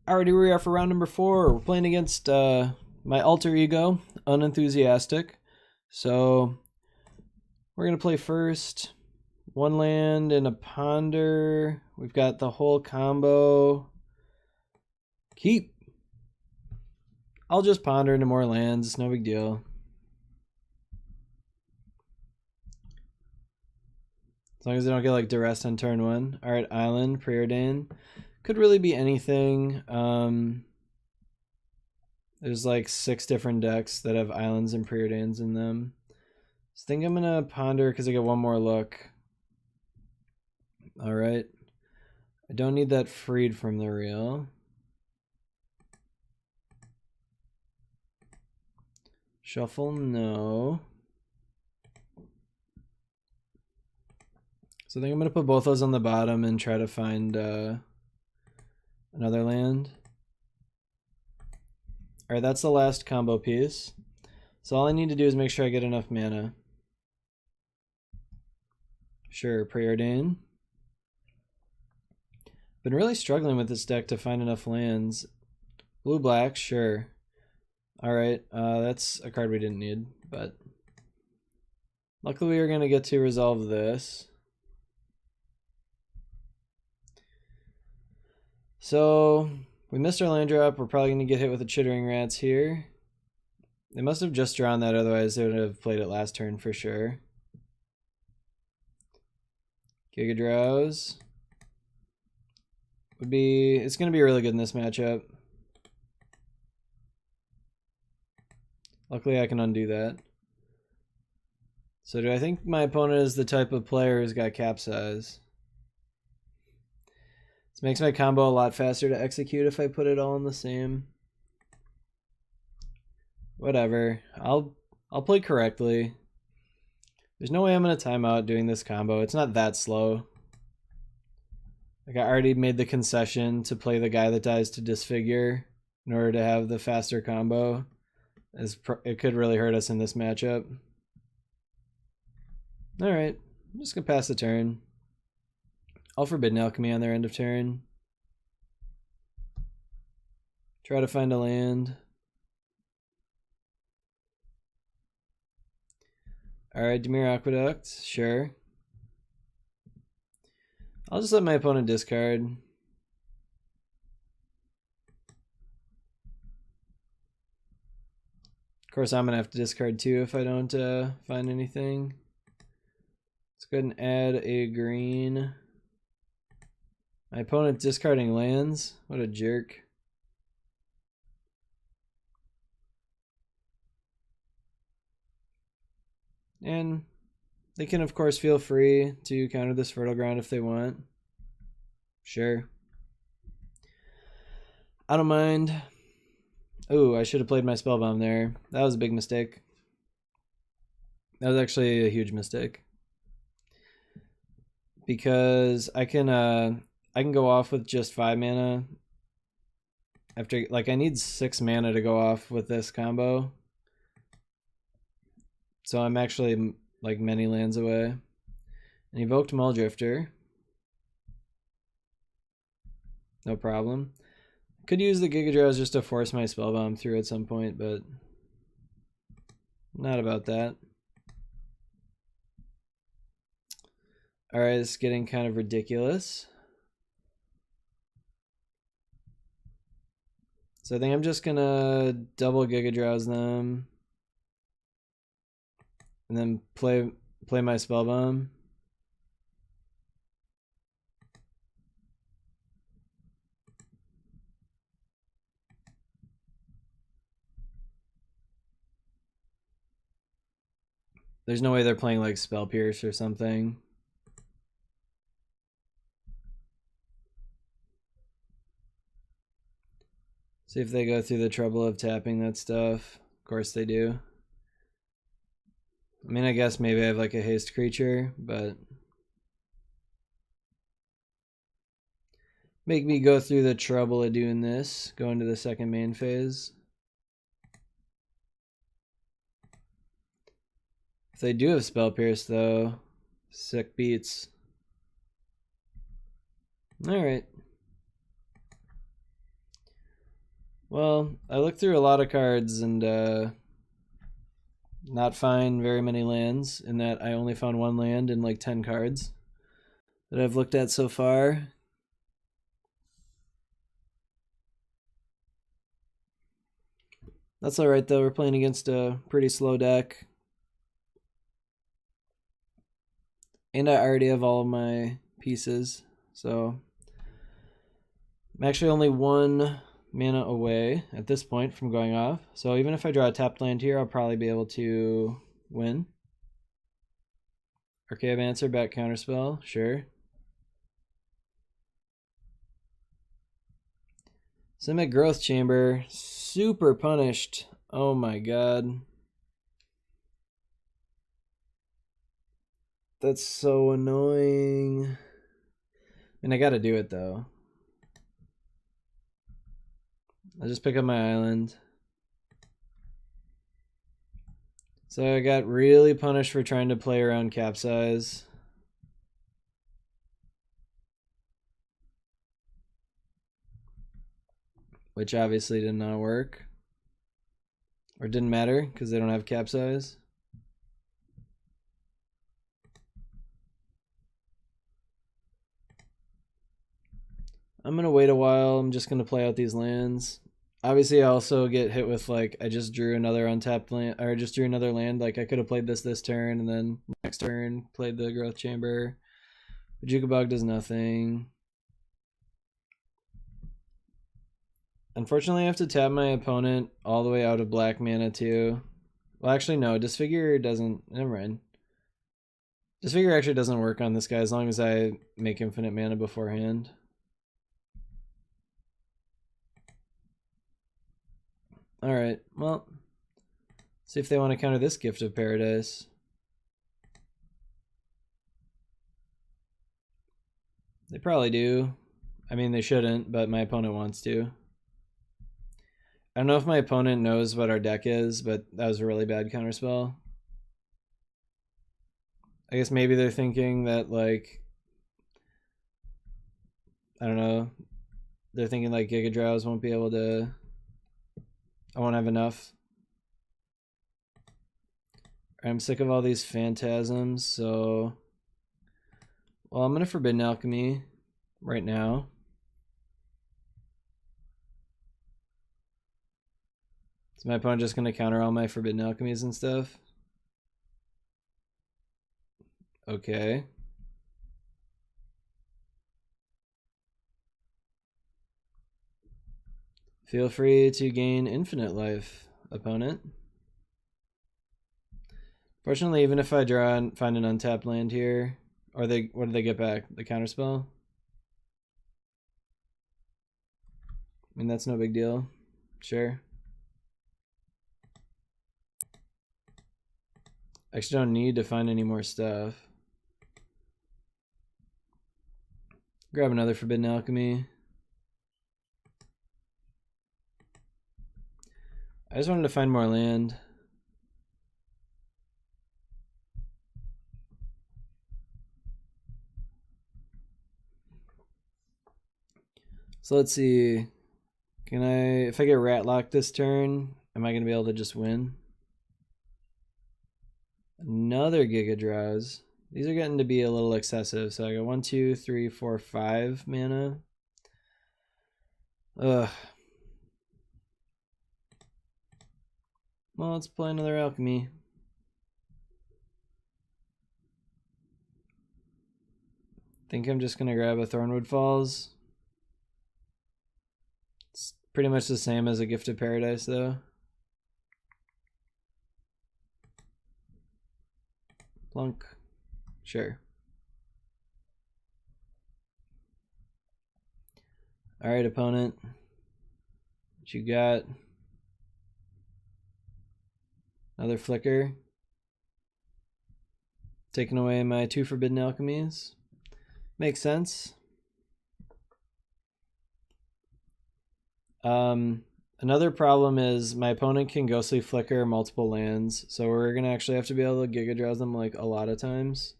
Alrighty, we are for round number 4. We're playing against my alter ego, Unenthusiastic. So we're going to play first. 1 land and a ponder. We've got the whole combo. Keep. I'll just ponder into more lands. It's no big deal. As long as they don't get like duress on turn 1. Alright, island, preordain. Could really be anything. There's like 6 different decks that have islands and preordains in them. So I think I'm gonna ponder because I get one more look. Alright. I don't need that freed from the real. Shuffle, no. So I think I'm gonna put both those on the bottom and try to find another land. Alright, that's the last combo piece. So all I need to do is make sure I get enough mana. Sure, preordain. Been really struggling with this deck to find enough lands. Blue-black, sure. Alright, that's a card we didn't need, but luckily we are going to get to resolve this. So we missed our land drop. We're probably going to get hit with the Chittering Rats here. They must have just drawn that, otherwise they would have played it last turn for sure. Giga Drowse would be, it's going to be really good in this matchup. Luckily I can undo that. So do I think my opponent is the type of player who's got capsize? This makes my combo a lot faster to execute if I put it all in the same. Whatever. I'll play correctly. There's no way I'm gonna time out doing this combo. It's not that slow. Like I already made the concession to play the guy that dies to disfigure in order to have the faster combo. It could really hurt us in this matchup. Alright, I'm just gonna pass the turn. I'll Forbidden Alchemy on their end of turn. Try to find a land. Alright, Dimir Aqueduct, sure. I'll just let my opponent discard. Of course, I'm gonna have to discard too if I don't find anything. Let's go ahead and add a green. My opponent discarding lands. What a jerk. And they can, of course, feel free to counter this Fertile Ground if they want. Sure. I don't mind. Ooh, I should have played my Spellbomb there. That was a big mistake. That was actually a huge mistake. Because I can go off with just 5 mana. After, like, I need 6 mana to go off with this combo. So I'm actually like many lands away. And evoked Muldrifter. No problem. Could use the Giga Drowse just to force my Spellbomb through at some point, but not about that. Alright, it's getting kind of ridiculous. So I think I'm just gonna double Giga Drowse them. And then play my Spellbomb. There's no way they're playing like Spell Pierce or something. See if they go through the trouble of tapping that stuff. Of course they do. I mean, I guess maybe I have like a haste creature, but make me go through the trouble of doing this, go into the second main phase. If they do have Spell Pierce though, sick beats. Alright. Well, I looked through a lot of cards and not find very many lands, in that I only found one land in like 10 cards that I've looked at so far. That's alright though, we're playing against a pretty slow deck. And I already have all of my pieces, so I'm actually only 1 mana away at this point from going off. So even if I draw a tapped land here, I'll probably be able to win. Archaic Answer, back counterspell, sure. Simic Growth Chamber, super punished. Oh my god. That's so annoying. And I gotta do it though. I'll just pick up my island. So I got really punished for trying to play around Capsize. Which obviously did not work. Or didn't matter, because they don't have Capsize. I'm going to wait a while. I'm just going to play out these lands. Obviously, I also get hit with, like, I just drew another untapped land, or I just drew another land. Like, I could have played this turn, and then next turn played the Growth Chamber. But Jukabog does nothing. Unfortunately, I have to tap my opponent all the way out of black mana, too. Well, actually, no. Disfigure doesn't... Never mind. Disfigure actually doesn't work on this guy as long as I make infinite mana beforehand. Alright, well, see if they want to counter this Gift of Paradise. They probably do. I mean, they shouldn't, but my opponent wants to. I don't know if my opponent knows what our deck is, but that was a really bad counterspell. I guess maybe they're thinking that, like, I don't know, they're thinking like Giga Drowse won't be able to, I won't have enough. I'm sick of all these phantasms, so, well, I'm going to Forbidden Alchemy right now. Is my opponent just going to counter all my Forbidden Alchemies and stuff? Okay. Feel free to gain infinite life, opponent. Fortunately, even if I draw and find an untapped land here, or what do they get back? The counterspell? I mean, that's no big deal. Sure. I actually don't need to find any more stuff. Grab another Forbidden Alchemy. I just wanted to find more land. So let's see. Can I, if I get Ratlock this turn, am I going to be able to just win? Another Giga Drowse. These are getting to be a little excessive. So I got 1, 2, 3, 4, 5 mana. Ugh. Well, let's play another Alchemy. Think I'm just going to grab a Thornwood Falls. It's pretty much the same as a Gift of Paradise, though. Plunk. Sure. Alright, opponent. What you got? Another Flicker. Taking away my 2 Forbidden Alchemies. Makes sense. Another problem is my opponent can Ghostly Flicker multiple lands, so we're gonna actually have to be able to Giga Drowse them like a lot of times.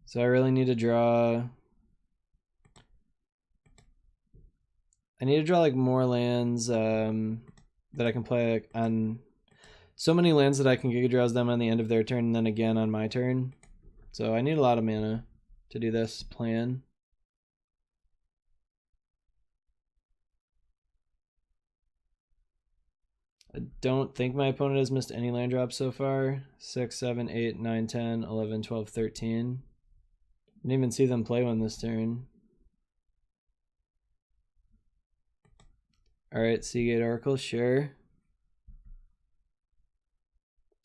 So I really need to draw I need to draw like more lands that I can play like, on so many lands that I can Giga Draws them on the end of their turn and then again on my turn. So I need a lot of mana to do this plan. I don't think my opponent has missed any land drops so far. 6, 7, 8, 9, 10, 11, 12, 13. Didn't even see them play one this turn. Alright, Seagate Oracle, sure.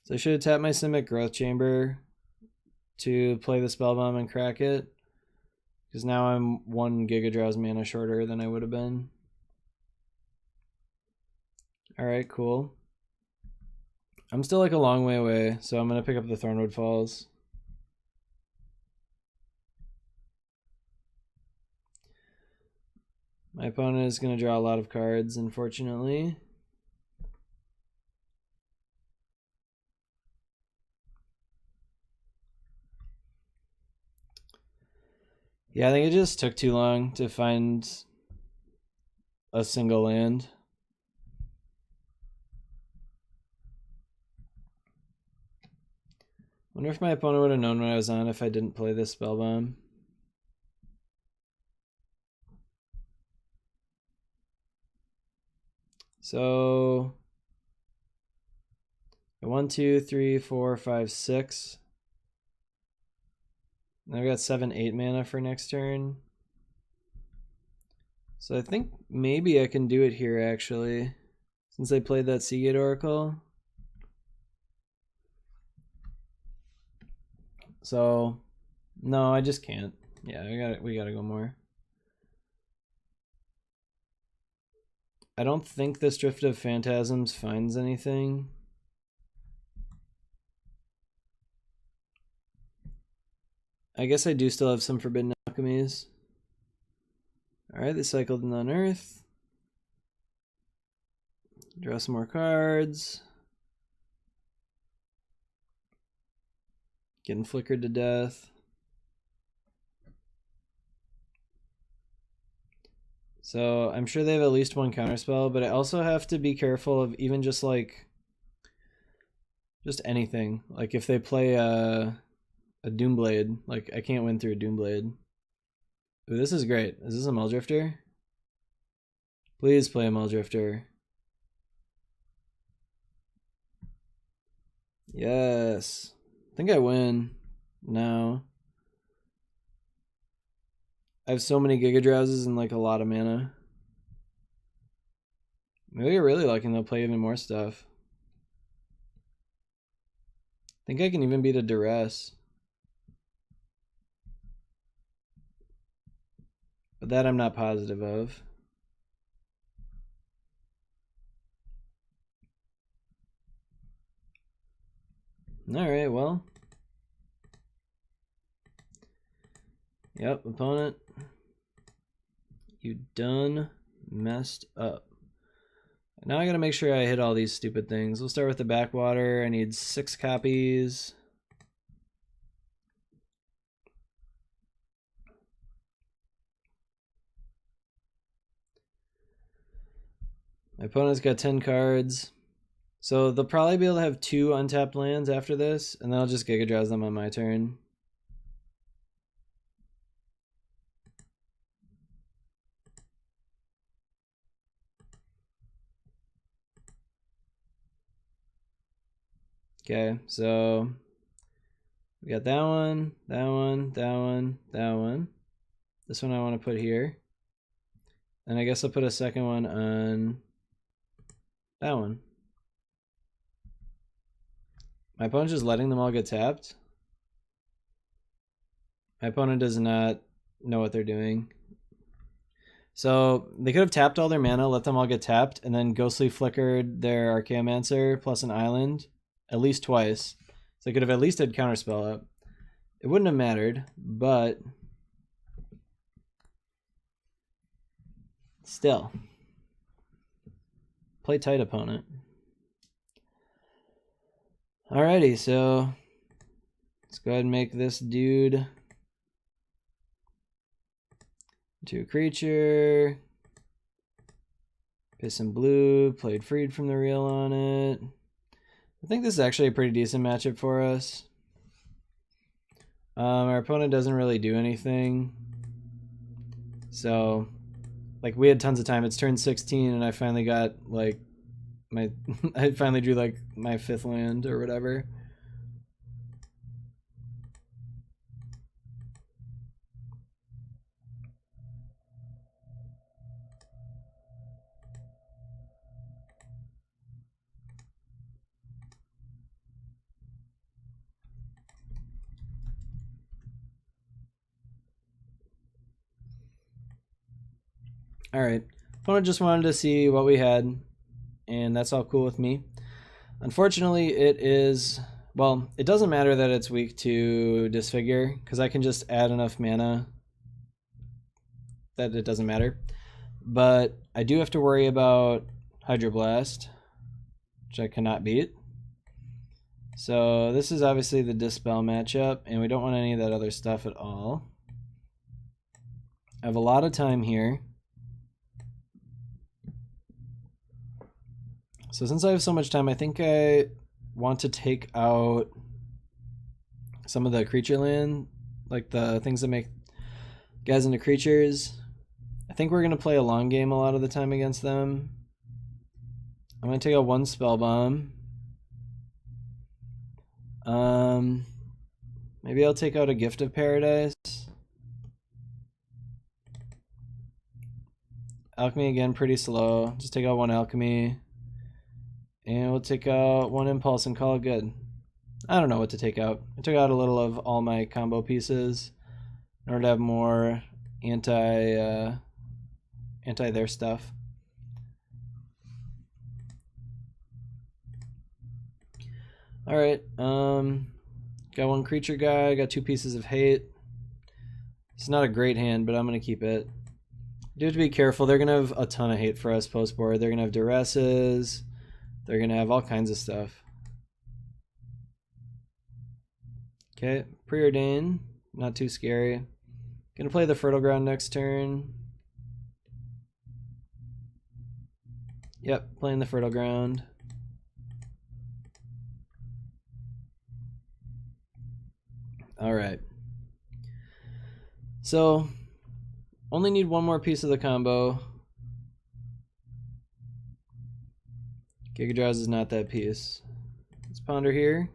So I should have tapped my Simic Growth Chamber to play the Spellbomb and crack it. Because now I'm 1 Giga Draws mana shorter than I would have been. Alright, cool. I'm still like a long way away, so I'm going to pick up the Thornwood Falls. My opponent is going to draw a lot of cards, unfortunately. Yeah, I think it just took too long to find a single land. Wonder if my opponent would have known what I was on if I didn't play this Spellbomb. So 1, 2, 3, 4, 5, 6. And I've got 7, 8 mana for next turn. So I think maybe I can do it here actually, since I played that Seagate Oracle. So no, I just can't. Yeah, we gotta go more. I don't think this Drift of Phantasms finds anything. I guess I do still have some Forbidden Alchemies. Alright, they cycled in Unearth. Draw some more cards. Getting flickered to death. So I'm sure they have at least one counterspell, but I also have to be careful of even just like anything. Like if they play a Doomblade, like I can't win through a Doomblade. Ooh, this is great. Is this a Muldrifter? Please play a Muldrifter. Yes. I think I win now. I have so many Giga Drowses and like a lot of mana. Maybe you're really lucky and they'll play even more stuff. I think I can even beat a Duress. But that I'm not positive of. Alright, well. Yep, opponent. You done messed up. Now I gotta make sure I hit all these stupid things. We'll start with the backwater. I need 6 copies. My opponent's got 10 cards. So they'll probably be able to have 2 untapped lands after this, and then I'll just Giga Draws them on my turn. Okay, so we got that one, that one, that one, that one. This one I want to put here. And I guess I'll put a second one on that one. My opponent's just letting them all get tapped. My opponent does not know what they're doing. So they could have tapped all their mana, let them all get tapped, and then ghostly flickered their Archaeomancer plus an island at least twice. So they could have at least had counterspell up. It wouldn't have mattered, but still. Play tight, opponent. Alrighty, so let's go ahead and make this dude into a creature. Piston Blue, played Freed from the Reel on it. I think this is actually a pretty decent matchup for us. Our opponent doesn't really do anything. So, like, we had tons of time. It's turn 16 and I finally got, like, I finally drew, like, my 5th land or whatever. Alright, opponent just wanted to see what we had, and that's all cool with me. Unfortunately, it is, well, it doesn't matter that it's weak to Disfigure, because I can just add enough mana that it doesn't matter. But I do have to worry about Hydroblast, which I cannot beat. So this is obviously the Dispel matchup, and we don't want any of that other stuff at all. I have a lot of time here. So since I have so much time, I think I want to take out some of the creature land, like the things that make guys into creatures. I think we're going to play a long game a lot of the time against them. I'm going to take out 1 Spell Bomb. Maybe I'll take out a Gift of Paradise. Alchemy again, pretty slow. Just take out 1 Alchemy. And we'll take out 1 Impulse and call it good. I don't know what to take out. I took out a little of all my combo pieces in order to have more anti their stuff. Alright, got 1 creature guy, got 2 pieces of hate. It's not a great hand, but I'm going to keep it. You have to be careful. They're going to have a ton of hate for us post-board. They're going to have Duresses. They're going to have all kinds of stuff. Okay, Preordain. Not too scary. Going to play the Fertile Ground next turn. Yep, playing the Fertile Ground. Alright. So, only need 1 more piece of the combo. Giga Drowse is not that piece. Let's ponder here.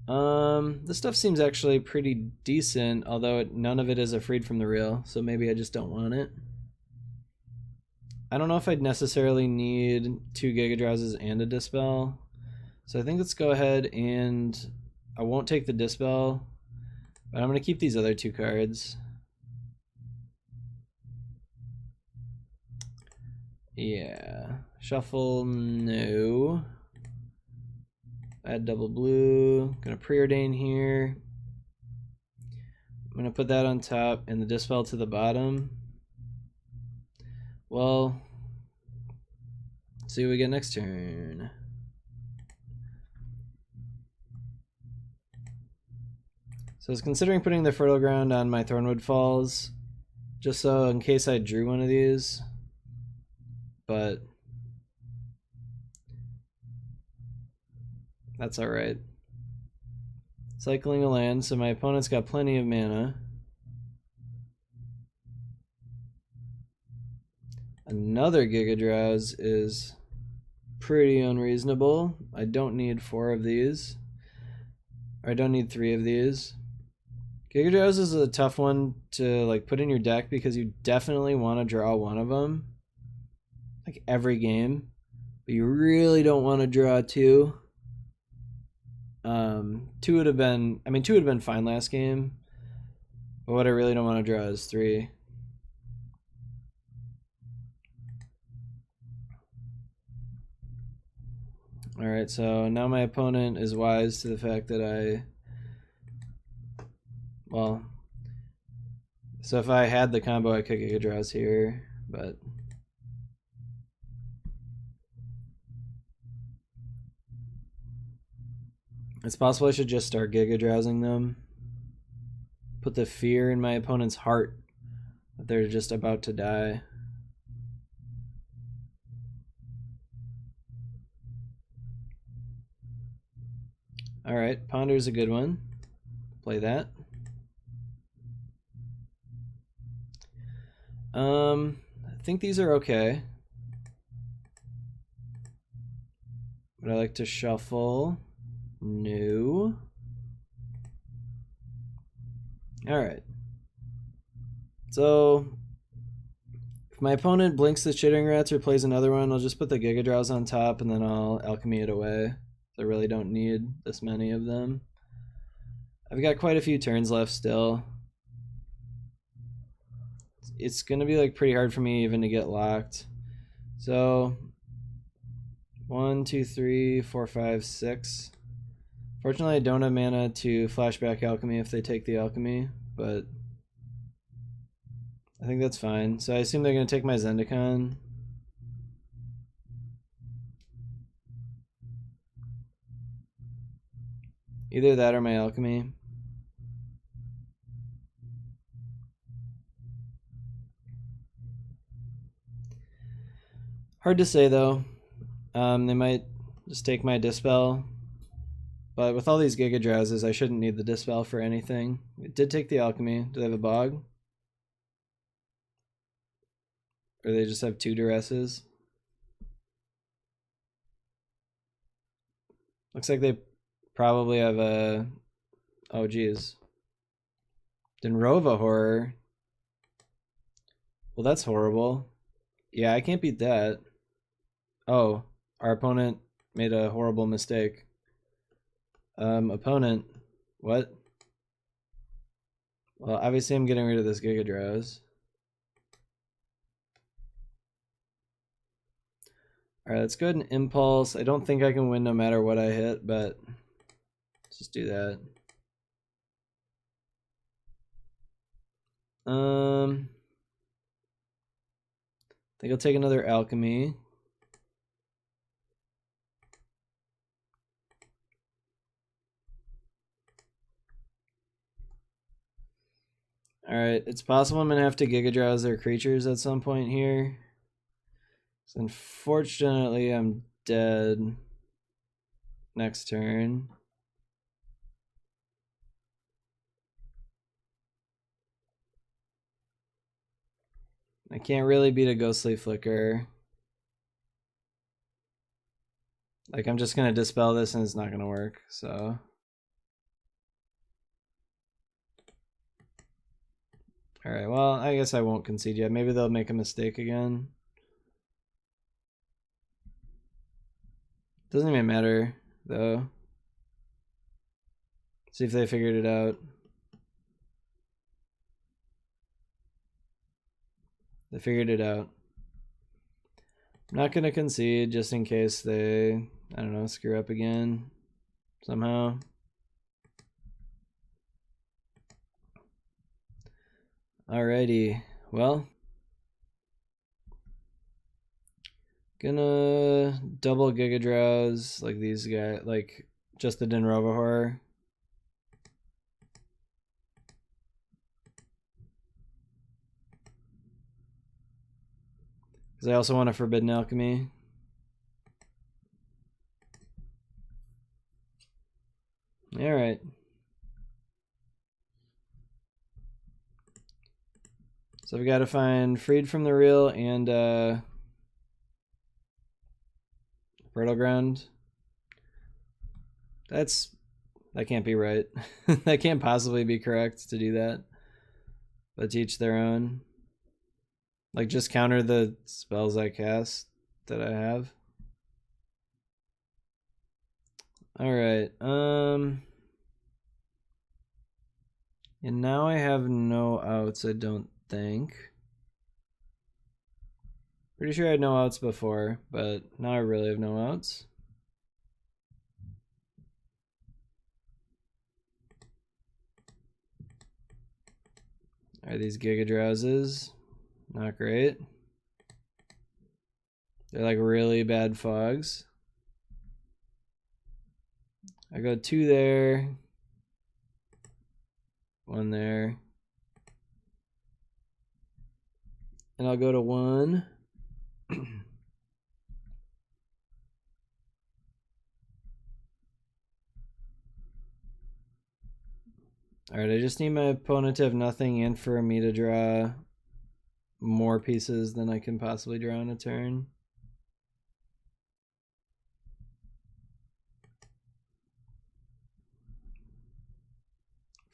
This stuff seems actually pretty decent, although none of it is a Freed from the Reel, so maybe I just don't want it. I don't know if I'd necessarily need 2 Giga Drowses and a Dispel, so I think let's go ahead and I won't take the Dispel, but I'm going to keep these other 2 cards. Yeah. Shuffle, no. Add double blue. Gonna preordain here. I'm gonna put that on top and the Dispel to the bottom. Well, see what we get next turn. So I was considering putting the Fertile Ground on my Thornwood Falls, just so in case I drew one of these, but that's alright. Cycling a land, so my opponent's got plenty of mana. Another Giga Drowse is pretty unreasonable. I don't need 4 of these. Or I don't need 3 of these. Giga Drowse is a tough one to like put in your deck because you definitely want to draw one of them, like every game, but you really don't want to draw 2. 2 would have been, I mean, 2 would have been fine last game, but what I really don't want to draw is 3. Alright, so now my opponent is wise to the fact that well, so if I had the combo, I could Giga Drowse here, but it's possible I should just start Giga Drowsing them. Put the fear in my opponent's heart that they're just about to die. Alright, Ponder's a good one. Play that. I think these are okay. Would I like to shuffle? No. Alright. So, if my opponent blinks the Chittering Rats or plays another one, I'll just put the Giga Draws on top and then I'll alchemy it away. I really don't need this many of them. I've got quite a few turns left still. It's gonna be like pretty hard for me even to get locked. So 1, 2, 3, 4, 5, 6. Fortunately, I don't have mana to flashback alchemy if they take the alchemy, but I think that's fine. So I assume they're gonna take my Zendikon. Either that or my alchemy. Hard to say though. They might just take my Dispel. But with all these Giga Drowses, I shouldn't need the Dispel for anything. It did take the alchemy. Do they have a Bog? Or they just have 2 Duresses? Looks like they probably have a... Oh geez. Denrova Horror. Well, that's horrible. Yeah, I can't beat that. Oh, our opponent made a horrible mistake. Opponent, what? Well, obviously I'm getting rid of this Giga Draws. Alright, let's go ahead and Impulse. I don't think I can win no matter what I hit, but let's just do that. I think I'll take another Alchemy. Alright, it's possible I'm going to have to Giga Drowse their creatures at some point here. So unfortunately, I'm dead next turn. I can't really beat a Ghostly Flicker. Like, I'm just going to Dispel this and it's not going to work, so... Alright, well, I guess I won't concede yet. Maybe they'll make a mistake again. Doesn't even matter, though. See if they figured it out. They figured it out. I'm not going to concede just in case they, I don't know, screw up again somehow. Alrighty, well, gonna double Giga Drowse like these guys, like just the Denrova Horror. Because I also want a Forbidden Alchemy. Alright. So we got to find Freed from the Real and Fertile Ground. That can't be right. That can't possibly be correct to do that. But to each their own. Like, just counter the spells I cast that I have. Alright, and now I have no outs, I don't think. Pretty sure I had no outs before, but now I really have no outs. Alright, these Giga Drowses. Not great. They're like really bad fogs. I go 2 there. 1 there. And I'll go to 1. Alright, I just need my opponent to have nothing and for me to draw more pieces than I can possibly draw in a turn.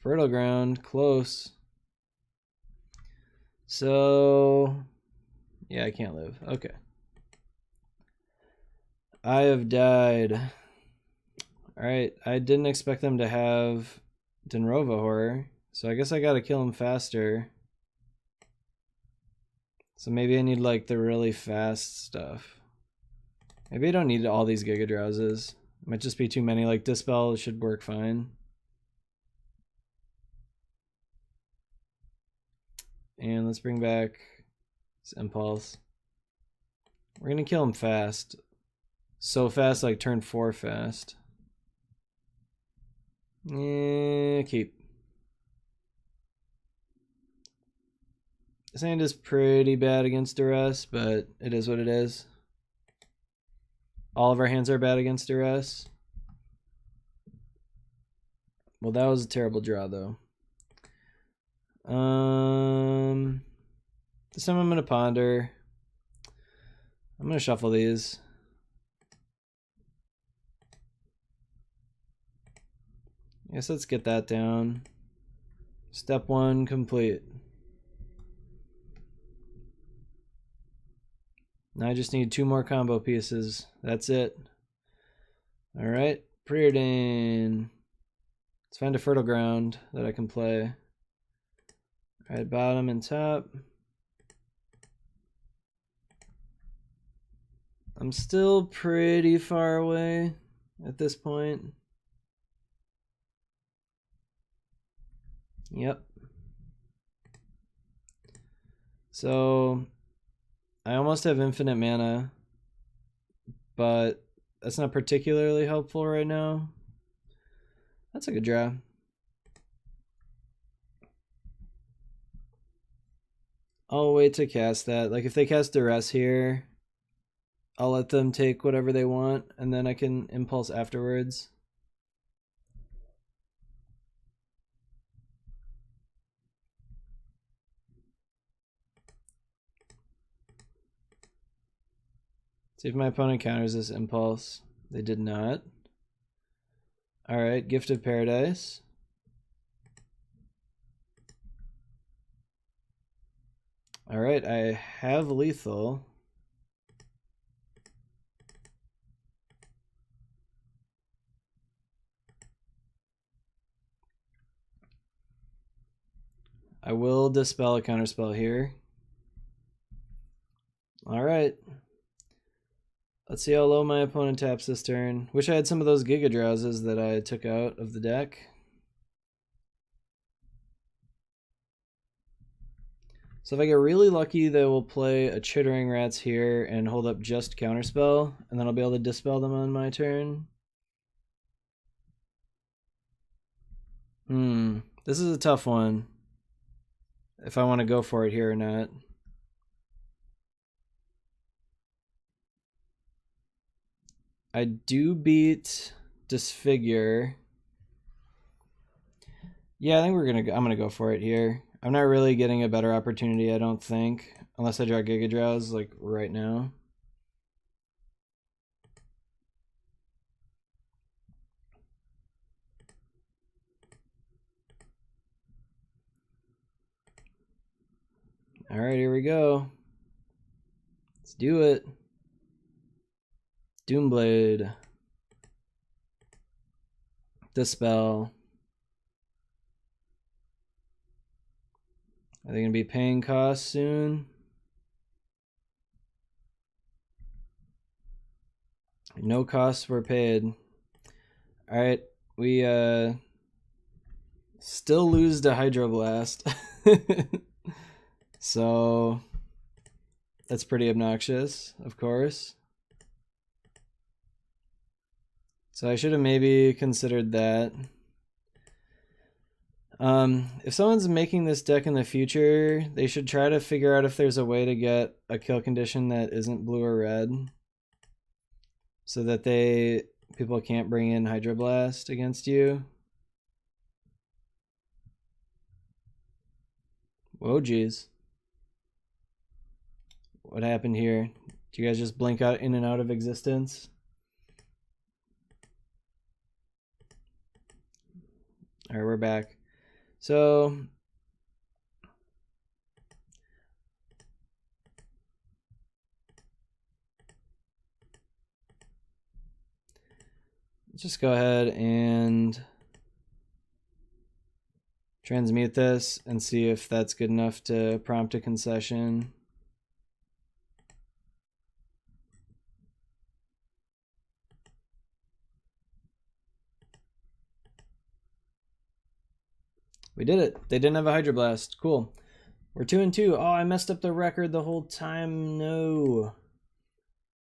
Fertile Ground, close. So, yeah, I can't live. Okay. I have died. Alright, I didn't expect them to have Denrova Horror, so I guess I gotta kill him faster. So maybe I need like the really fast stuff. Maybe I don't need all these Giga Drowses. Might just be too many. Like Dispel should work fine. And let's bring back this Impulse. We're gonna kill him fast. So fast, like turn 4 fast. Keep. This hand is pretty bad against duress, but it is what it is. All of our hands are bad against duress. Well, that was a terrible draw, though. This time I'm gonna ponder. I'm gonna shuffle these. I guess let's get that down. Step 1 complete. Now I just need 2 more combo pieces. That's it. Alright, Preordain. Let's find a Fertile Ground that I can play. Alright, bottom and top. I'm still pretty far away at this point. Yep. So I almost have infinite mana, but that's not particularly helpful right now. That's a good draw. I'll wait to cast that. Like if they cast Duress here, I'll let them take whatever they want, and then I can Impulse afterwards. See if my opponent counters this Impulse. They did not. Alright, Gift of Paradise. Alright, I have lethal. I will dispel a counterspell here. Alright. Let's see how low my opponent taps this turn. Wish I had some of those Giga Drowses that I took out of the deck. So if I get really lucky, they will play a Chittering Rats here and hold up just Counterspell, and then I'll be able to dispel them on my turn. This is a tough one. If I want to go for it here or not. I do beat Disfigure. Yeah, I think I'm gonna go for it here. I'm not really getting a better opportunity, I don't think, unless I draw Giga Drowse like right now. All right, here we go. Let's do it. Doomblade. Dispel. Are they going to be paying costs soon? No costs were paid. All right, we still lose to Hydroblast. So that's pretty obnoxious, of course. So I should have maybe considered that. If someone's making this deck in the future, they should try to figure out if there's a way to get a kill condition that isn't blue or red, so that people can't bring in Hydroblast against you. Whoa, geez. What happened here? Do you guys just blink out in and out of existence? All right, we're back. So let's just go ahead and transmute this and see if that's good enough to prompt a concession. We did it. They didn't have a Hydroblast. Cool. We're 2-2. Oh, I messed up the record the whole time. No.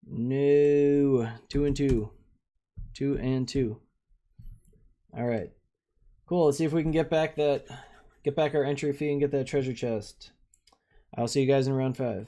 No. 2-2. 2-2. All right. Cool. Let's see if we can get back our entry fee and get that treasure chest. I'll see you guys in round 5.